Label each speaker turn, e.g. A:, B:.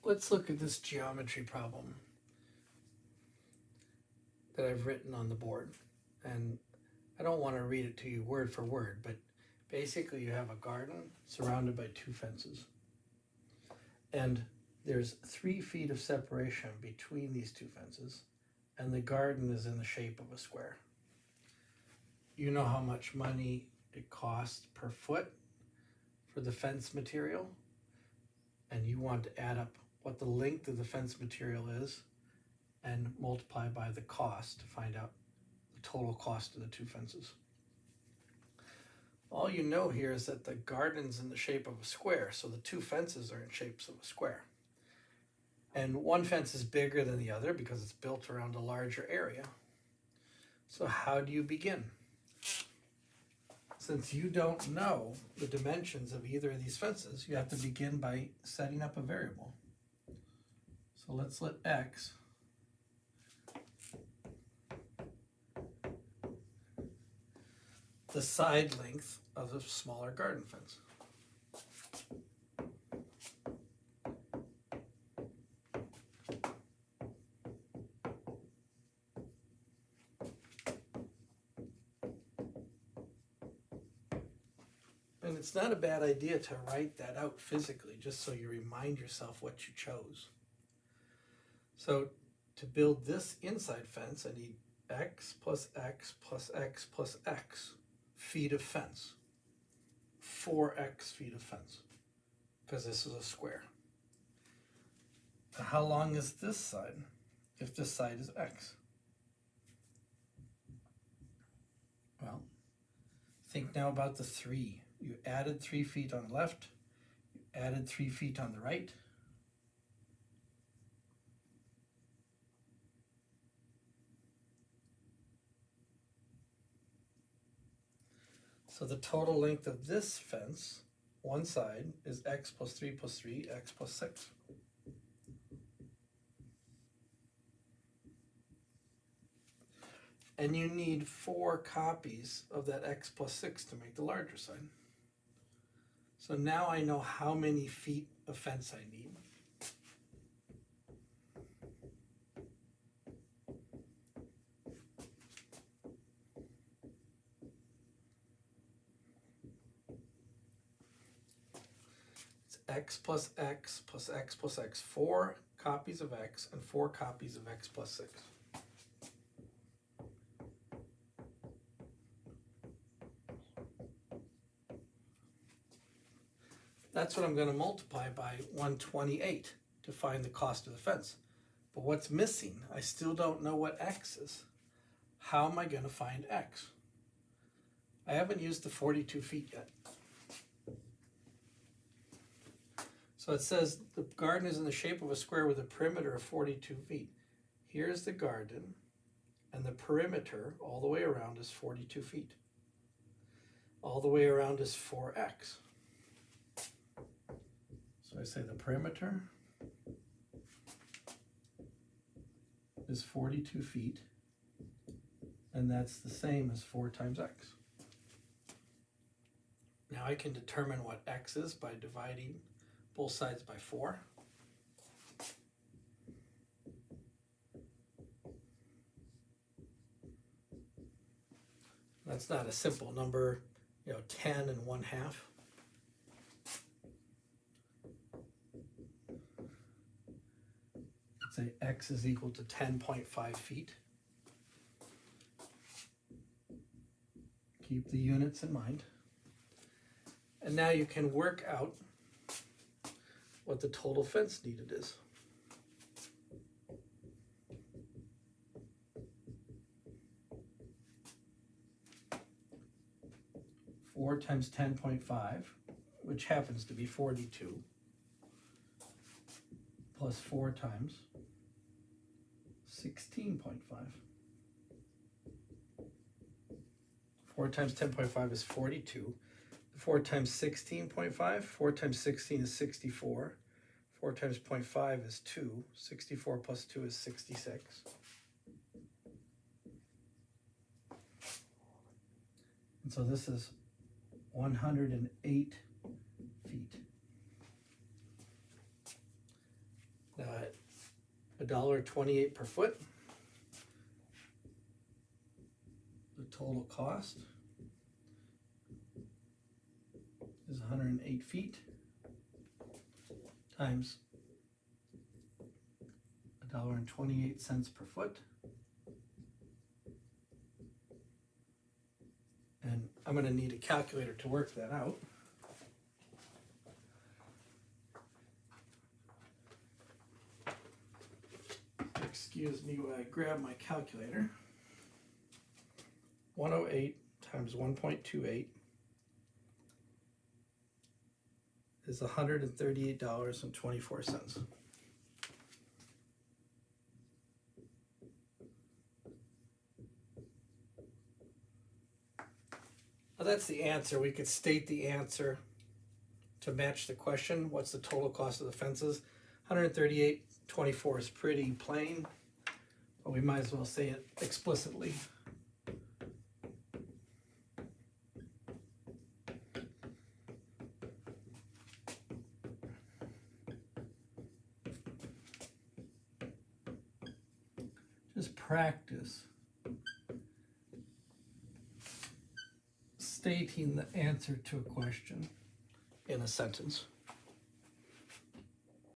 A: let's look at this geometry problem that I've written on the board. And I don't want to read it to you word for word, but basically you have a garden surrounded by two fences. And there's 3 feet of separation between these two fences, and the garden is in the shape of a square. You know how much money it costs per foot for the fence material, and you want to add up what the length of the fence material is and multiply by the cost to find out the total cost of the two fences. All you know here is that the garden's in the shape of a square, so the two fences are in shapes of a square. And one fence is bigger than the other because it's built around a larger area. So how do you begin? Since you don't know the dimensions of either of these fences, you have to begin by setting up a variable. So let's let x the side length of the smaller garden fence. And it's not a bad idea to write that out physically, just so you remind yourself what you chose. So to build this inside fence, I need x plus x plus x plus x feet of fence. 4x feet of fence, because this is a square. Now, how long is this side if this side is x? Well, think now about the 3. You added 3 feet on the left, you added 3 feet on the right. So the total length of this fence, one side, is x plus 3 plus 3, x plus 6. And you need 4 copies of that x plus 6 to make the larger side. So now I know how many feet of fence I need. It's x plus x plus x plus x. 4 copies of x and 4 copies of x plus 6. That's what I'm going to multiply by 128 to find the cost of the fence. But what's missing? I still don't know what x is. How am I going to find x? I haven't used the 42 feet yet. So it says the garden is in the shape of a square with a perimeter of 42 feet. Here's the garden, and the perimeter all the way around is 42 feet. All the way around is 4x. So I say the perimeter is 42 feet, and that's the same as 4 times x. Now I can determine what x is by dividing both sides by 4. That's not a simple number, 10 and 1/2. Say x is equal to 10.5 feet. Keep the units in mind. And now you can work out what the total fence needed is. Four times 10.5, which happens to be 42, plus 4 times 16.5. 4 times 10.5 is 42. 4 times 16.5, 4 times 16 is 64. 4 times 0.5 is 2. 64 plus 2 is 66. And so this is 108 feet. $1.28 per foot. The total cost is 108 feet times $1.28 per foot. And I'm going to need a calculator to work that out. Excuse me while I grab my calculator. 108 times 1.28 is $138.24. Now that's the answer. We could state the answer to match the question. What's the total cost of the fences? $138.24 is pretty plain, but we might as well say it explicitly. Just practice stating the answer to a question in a sentence.